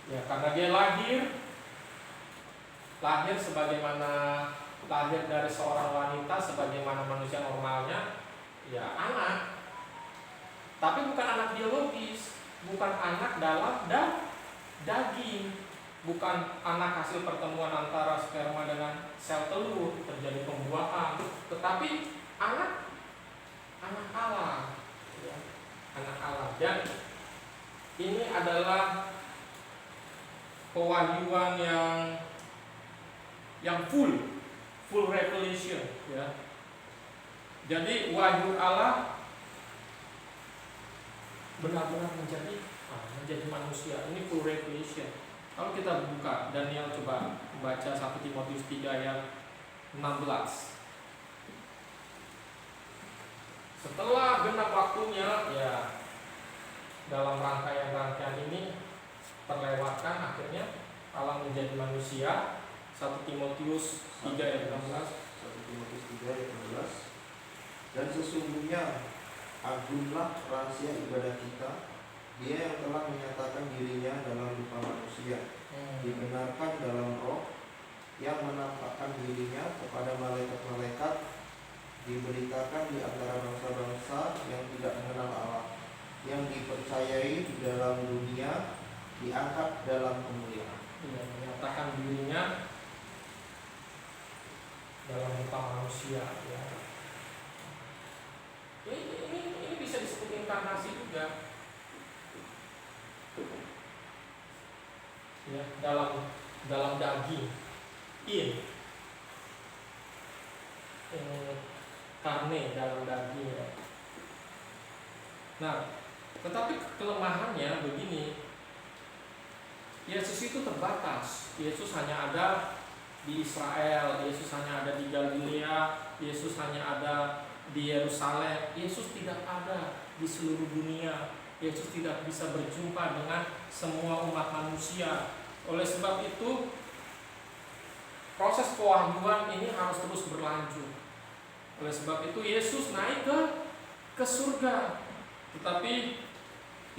Ya, karena dia lahir sebagaimana lahir dari seorang wanita, sebagaimana manusia normalnya, ya, anak. Tapi bukan anak biologis, bukan anak dalam daging, bukan anak hasil pertemuan antara sperma dengan sel telur terjadi pembuahan, tetapi anak Allah, ya, anak Allah. Dan ini adalah pewahyuan yang full revelation, ya. Jadi wahyu Allah benar-benar menjadi manusia. Ini full revelation. Kalau kita buka Daniel, coba baca 1 Timotius 3 ayat 16. Setelah genap waktunya, ya, dalam rangkaian ini terlewatkan, akhirnya Allah menjadi manusia. 1 Timotius 3 ayat 16. 1 Timotius 3 ayat 16. Dan sesungguhnya agunglah rahasia ibadah kita, Dia yang telah menyatakan dirinya dalam rupa manusia, dibenarkan dalam roh, yang menampakkan dirinya kepada malaikat-malaikat, diberitakan di antara bangsa-bangsa yang tidak mengenal Allah, yang dipercayai di dalam dunia, diangkat dalam kemuliaan. Ya, menyatakan dirinya dalam rupa manusia, ya. Ini bisa disebut inkarnasi juga, ya, dalam daging, karne dalam daging, ya. Nah, tetapi kelemahannya begini, Yesus itu terbatas. Yesus hanya ada di Israel, Yesus hanya ada di Galilea, Yesus hanya ada di Yerusalem. Yesus tidak ada di seluruh dunia. Yesus tidak bisa berjumpa dengan semua umat manusia. Oleh sebab itu, proses pewahyuan ini harus terus berlanjut. Oleh sebab itu Yesus naik ke surga. Tetapi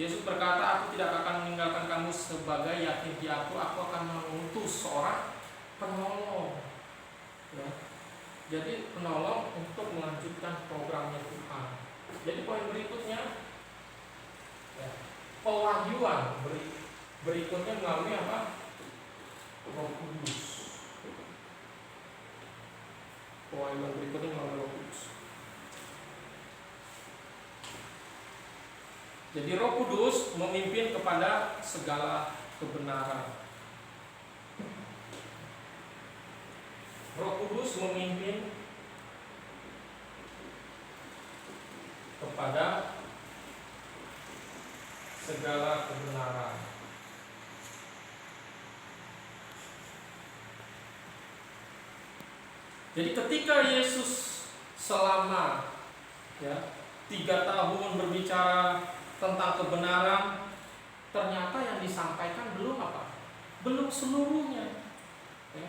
Yesus berkata, aku tidak akan meninggalkan kamu sebagai yatim piatu, aku akan mengutus seorang penolong, ya. Jadi penolong untuk melanjutkan programnya Tuhan. Jadi poin berikutnya, ya, pewahyuan berikutnya melalui apa? Roh Kudus. Pewahyuan berikutnya melalui Roh Kudus. Jadi Roh Kudus memimpin kepada segala kebenaran. Roh Kudus memimpin kepada segala kebenaran. Jadi ketika Yesus selama 3 tahun berbicara tentang kebenaran, ternyata yang disampaikan belum apa? Belum seluruhnya. Ya.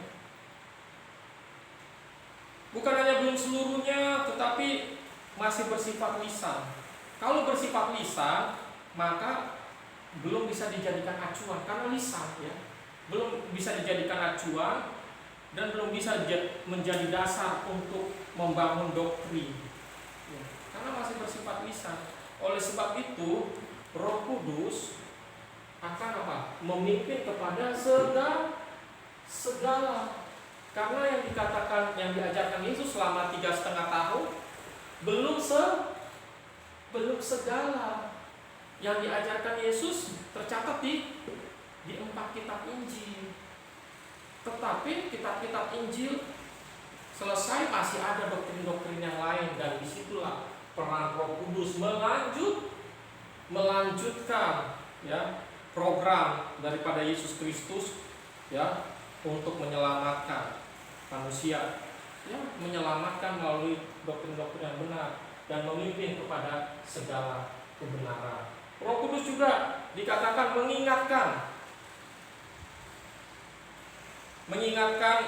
Bukan hanya belum seluruhnya, tetapi masih bersifat lisan. Kalau bersifat lisan, maka belum bisa dijadikan acuan karena lisan, ya. Belum bisa dijadikan acuan dan belum bisa menjadi dasar untuk membangun doktrin, ya. Karena masih bersifat lisan. Oleh sebab itu, Roh Kudus akan apa? Memimpin kepada segala. Karena yang dikatakan, yang diajarkan Yesus selama 3,5 tahun belum segala. Yang diajarkan Yesus tercatat di 4 kitab Injil. Tetapi kitab-kitab Injil selesai, masih ada doktrin-doktrin yang lain, dan disitulah peran Roh Kudus melanjutkan, ya, program daripada Yesus Kristus, ya, untuk menyelamatkan manusia, ya, menyelamatkan melalui doktrin-doktrin yang benar dan memimpin kepada segala kebenaran. Roh Kudus juga dikatakan mengingatkan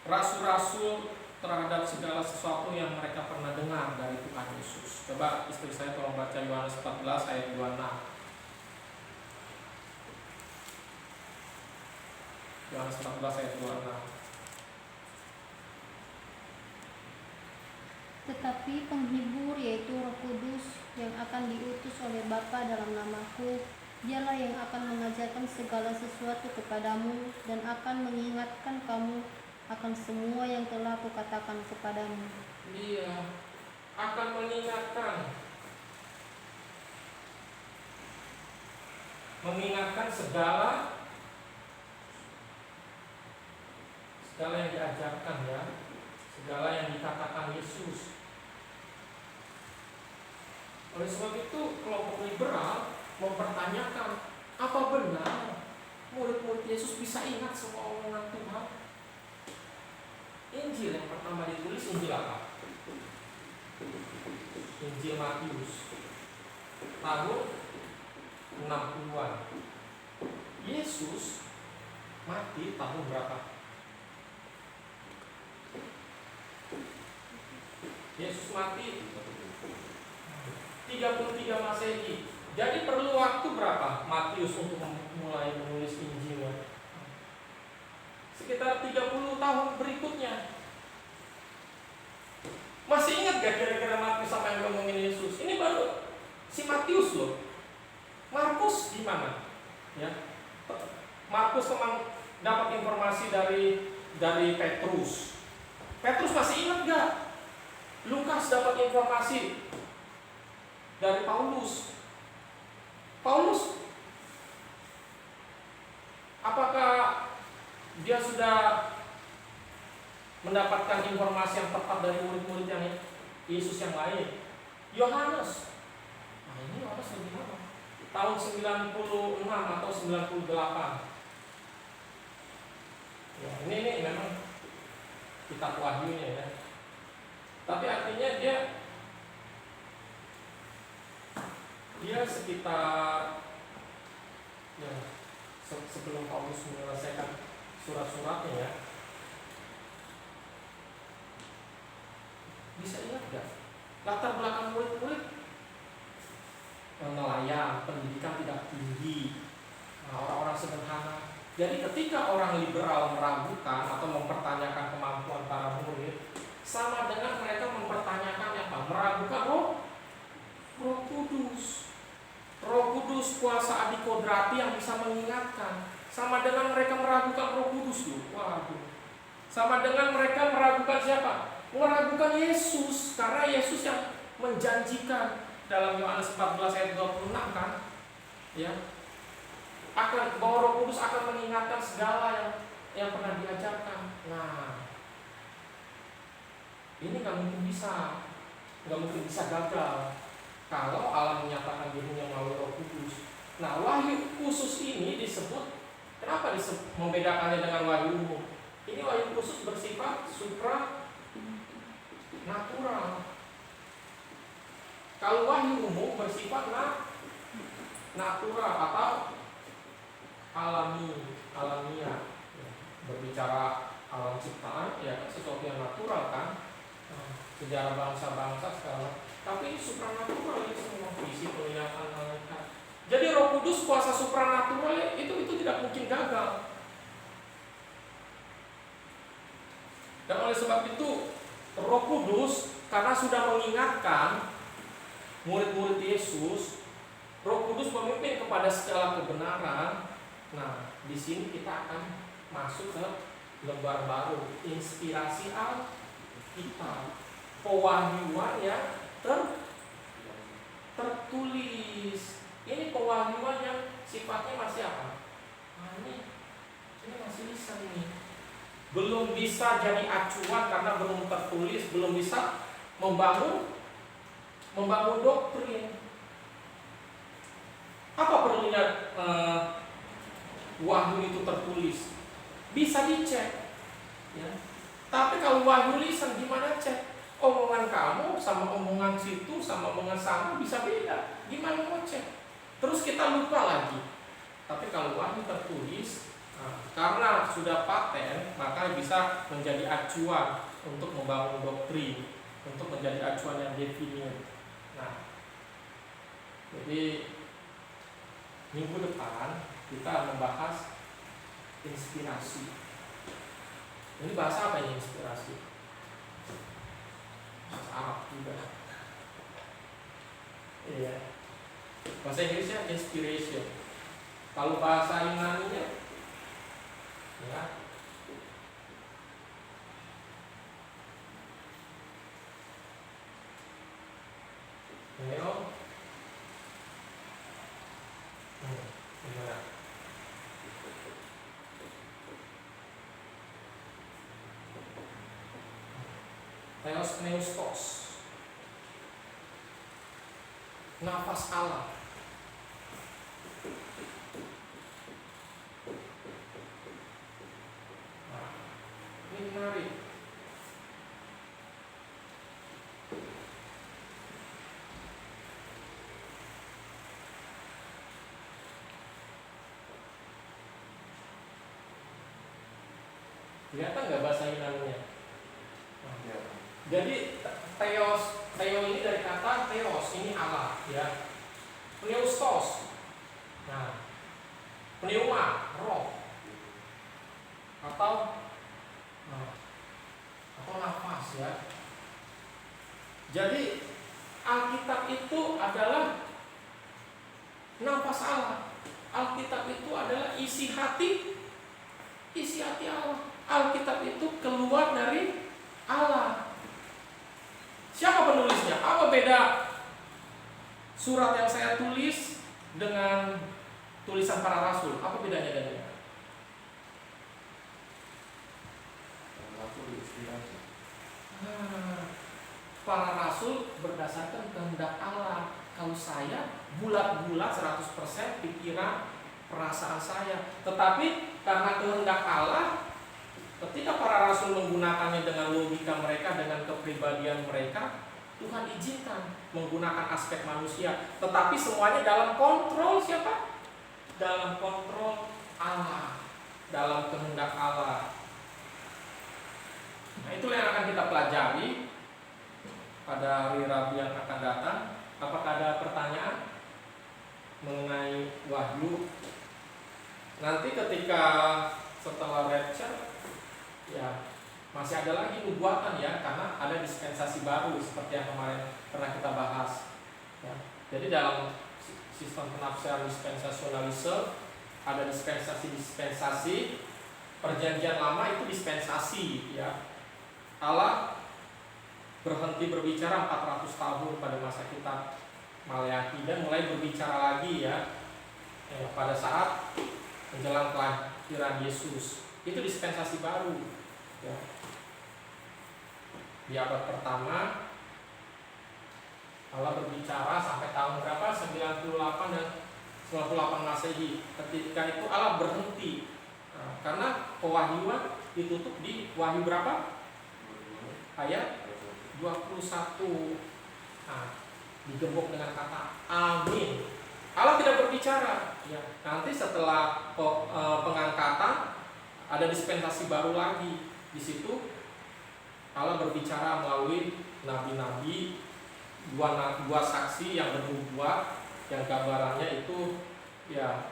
rasul-rasul terhadap segala sesuatu yang mereka pernah dengar dari Tuhan Yesus. Coba istri saya tolong baca Yohanes 14 ayat 26. Yohanes 14 ayat 26. Tetapi penghibur, yaitu Roh Kudus, yang akan diutus oleh Bapa dalam namaku, Dialah yang akan mengajarkan segala sesuatu kepadamu dan akan mengingatkan kamu akan semua yang telah kukatakan kepadamu. Dia akan mengingatkan segala yang diajarkan, ya, segala yang dikatakan Yesus. Oleh sebab itu kelompok liberal mempertanyakan, apa benar murid-murid Yesus bisa ingat semua omongan Tuhan? Injil yang pertama ditulis Injil apa? Injil Matius tahun 60-an. Yesus mati tahun berapa? Yesus mati 33 Masehi. Jadi perlu waktu berapa Matius untuk mulai menulis Injilnya? Sekitar 30 tahun berikutnya. Masih ingat gak kira-kira Matius apa yang ngomongin Yesus? Ini baru si Matius loh. Markus gimana? Ya. Markus memang dapat informasi dari Petrus. Petrus masih ingat gak? Lukas dapat informasi dari Paulus. Apakah dia sudah mendapatkan informasi yang tepat dari murid-murid yang Yesus yang lain? Yohanes. Nah, ini Yohanes lebih lama. Tahun 96 atau 98. Ya, ini memang kitab Wahyunya, ya. Tapi artinya dia sekitar, ya, sebelum Paulus menyelesaikan surat-suratnya, ya. Bisa ingat gak? Latar belakang murid-murid nelayan, pendidikan tidak tinggi, orang-orang sederhana. Jadi ketika orang liberal meragukan atau mempertanyakan kemampuan para murid, sama dengan mereka mempertanyakan apa? Meragukan Roh Kudus. Roh Kudus kuasa adikodrati yang bisa mengingatkan. Sama dengan mereka meragukan Roh Kudus loh. Waduh. Sama dengan mereka meragukan siapa? Meragukan Yesus, karena Yesus yang menjanjikan dalam Yohanes 14 ayat 26 kan, ya, akan bahwa Roh Kudus akan mengingatkan segala yang pernah diajarkan. Nah, ini nggak mungkin bisa gagal kalau Allah menyatakan dirinya melalui Roh Kudus. Nah, wahyu khusus ini disebut, kenapa membedakannya dengan wahyu umum? Ini wahyu khusus bersifat supranatural. Kalau wahyu umum bersifat natural atau alamiah. Berbicara alam ciptaan, ya sesuatu yang natural kan, sejarah bangsa-bangsa sekarang. Tapi ini supranatural, ini semua visi penglihatan malaikat. Jadi Roh Kudus kuasa supranatural itu tidak mungkin gagal. Dan oleh sebab itu Roh Kudus karena sudah mengingatkan murid-murid Yesus, Roh Kudus memimpin kepada segala kebenaran. Nah, di sini kita akan masuk ke lembar baru, inspirasi Alkitab, pewahyuan yang tertulis. Ini pewahyuan yang sifatnya masih apa? Nah, ini masih lisan ini. Belum bisa jadi acuan karena belum tertulis, belum bisa membangun doktrin. Apa perlunya wahyu itu tertulis? Bisa dicek, ya. Tapi kalau wahyu lisan gimana cek? Omongan kamu sama omongan situ sama omongan sana bisa beda. Gimana mau cek? Terus kita lupa lagi. Tapi kalau wahyu tertulis, karena sudah paten, maka bisa menjadi acuan untuk membangun doktrin, untuk menjadi acuan yang definit. Nah, jadi minggu depan kita membahas inspirasi. Ini bahasa apa ini inspirasi? Bahasa Arab juga. Iya. Bahasa Inggrisnya inspiration. Kalau bahasa Yunani-nya, ya, gimana? Theos Neustos, nafas Allah. Nah, ini menarik. Kelihatan nggak bahasa Yunani-nya? Jadi Theo ini dari kata Theos, ini Allah, ya. Pneustos, nah, pneuma, roh, atau nafas, ya. Jadi Alkitab itu adalah nafas Allah. Alkitab itu adalah isi hati Allah. Alkitab itu keluar dari Allah. Siapa penulisnya? Apa beda surat yang saya tulis dengan tulisan para rasul? Apa bedanya dengan? Para rasul berdasarkan kehendak Allah. Kalau saya bulat-bulat 100% pikiran, perasaan saya. Tetapi karena kehendak Allah, ketika para rasul menggunakannya dengan logika mereka, dengan kepribadian mereka, Tuhan izinkan menggunakan aspek manusia. Tetapi semuanya dalam kontrol siapa? Dalam kontrol Allah, dalam kehendak Allah. Nah, itulah yang akan kita pelajari pada hari Rabu yang akan datang. Apakah ada pertanyaan mengenai wahyu nanti ketika setelah rapture ya masih ada lagi nubuatan ya, karena ada dispensasi baru seperti yang kemarin pernah kita bahas ya. Jadi dalam sistem penafsiran dispensasionalisme ada dispensasi. Perjanjian lama itu dispensasi ya. Allah berhenti berbicara 400 tahun pada masa kitab Maleakhi dan mulai berbicara lagi ya, pada saat menjelang kelahiran Yesus. Itu dispensasi baru ya. Di abad pertama Allah berbicara sampai tahun berapa? 98 dan 98 Masehi. Ketika itu Allah berhenti. Nah, karena pewahyuan ditutup di Wahyu berapa? Ayat 21. Nah, digembok dengan kata amin. Allah tidak berbicara ya. Nanti setelah pengangkatan ada dispensasi baru lagi. Di situ Allah berbicara melalui nabi-nabi, dua saksi yang bernubuat, yang gambarannya itu ya,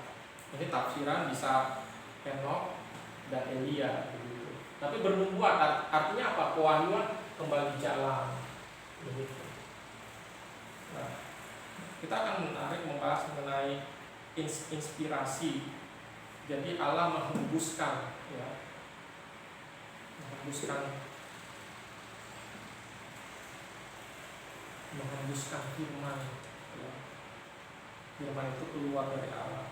ini tafsiran bisa Henokh dan Elia begitu. Tapi bernubuat artinya apa? Pewahyuan kembali jalan begitu. Nah, kita akan membahas mengenai inspirasi. Jadi Allah menghembuskan ya, menghembuskan firman ya. Firman itu keluar dari Allah.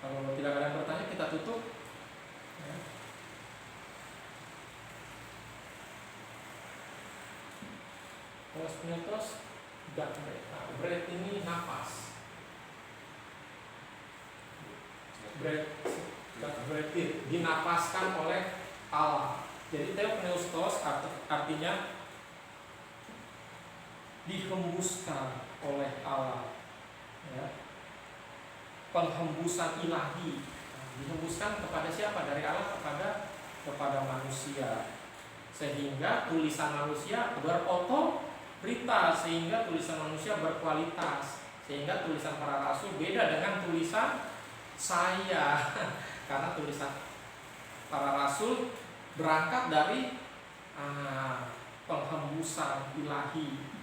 Kalau tidak ada yang bertanya, kita tutup ya. Terus God breath. Nah, breath ini nafas. God breath dinapaskan oleh Allah. Jadi theopneustos artinya dihembuskan oleh Allah ya. Penghembusan ilahi. Dihembuskan kepada siapa? Dari Allah kepada manusia. Sehingga tulisan manusia berotoritas, sehingga tulisan manusia berkualitas, sehingga tulisan para rasul beda dengan tulisan saya. Karena tulisan para rasul berangkat dari penghembusan ilahi.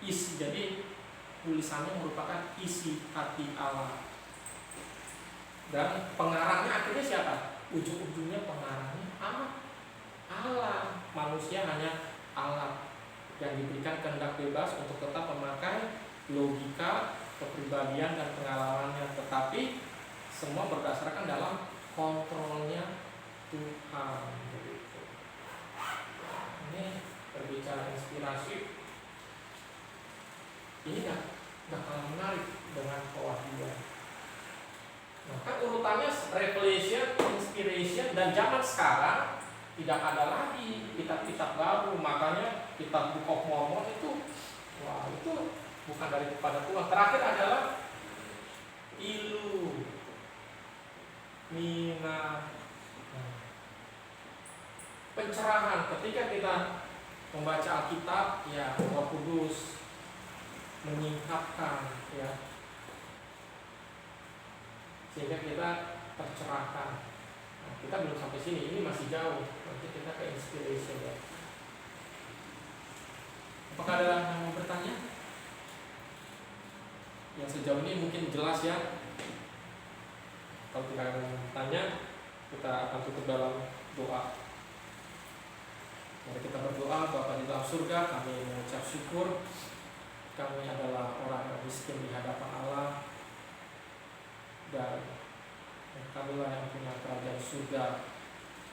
Isi, jadi tulisannya merupakan isi hati Allah. Dan pengarangnya akhirnya siapa? Ujung-ujungnya pengarangnya Allah. Manusia hanya alat yang diberikan kehendak bebas untuk tetap memakai logika, kepribadian dan pengalamannya, tetapi semua berdasarkan dalam kontrolnya Tuhan. Ini berbicara inspirasi, ini nggak kalah menarik dengan pewahyuan. Nah, kan urutannya revelation, inspiration, dan zaman sekarang tidak ada lagi kitab-kitab baru. Makanya kitab Book of Mormon itu, wah, itu bukan dari kepada Tuhan. Terakhir adalah pencerahan. Ketika kita membaca Alkitab, ya Roh Kudus menyingkapkan ya, sehingga kita tercerahkan. Nah, kita belum sampai sini, ini masih jauh. Nanti kita ke inspiration ya. Apakah ada yang mau bertanya? Yang sejauh ini mungkin jelas ya. Kalau tidak ada yang bertanya, kita akan tutup dalam doa. Mari kita berdoa. Bapa di dalam surga, kami mengucap syukur. Kami adalah orang yang miskin di hadapan Allah, dan kamilah yang punya kerajaan surga.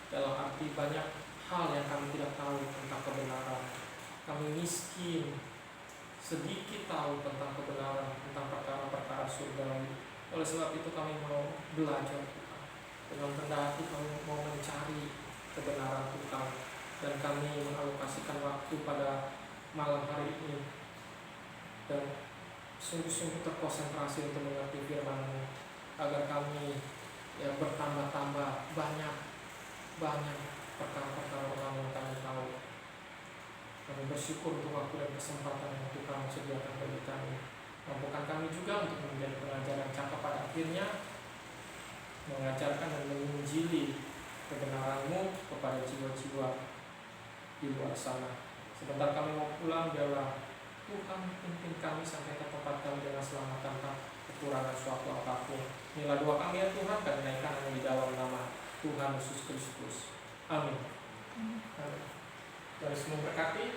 Dalam arti banyak hal yang kami tidak tahu tentang kebenaran. Kami miskin, sedikit tahu tentang kebenaran, tentang perkara-perkara surgawi. Oleh sebab itu kami mau belajar Tuhan. Dengan rendah hati kami mau mencari kebenaran Tuhan, dan kami mengalokasikan waktu pada malam hari ini dan sungguh-sungguh terkonsentrasi untuk mengerti firman-Mu, agar kami ya bertambah-tambah banyak perkara-perkara yang kami tahu. Kami bersyukur untuk waktu dan kesempatan yang Tuhan sediakan bagi kami. Mampukan kami juga untuk menjadi pengajar yang cakap pada akhirnya, mengajarkan dan menginjili kebenaran-Mu kepada jiwa-jiwa di luar sana. Sebentar kami mau pulang, biarlah Tuhan pimpin kami sampai ke tempat kami dengan selamat tanpa kekurangan suatu apapun. Inilah doa kami ya Tuhan, kami naikkan hanya di dalam nama Tuhan Yesus Kristus. Amin. Tuhan Yesus memberkati.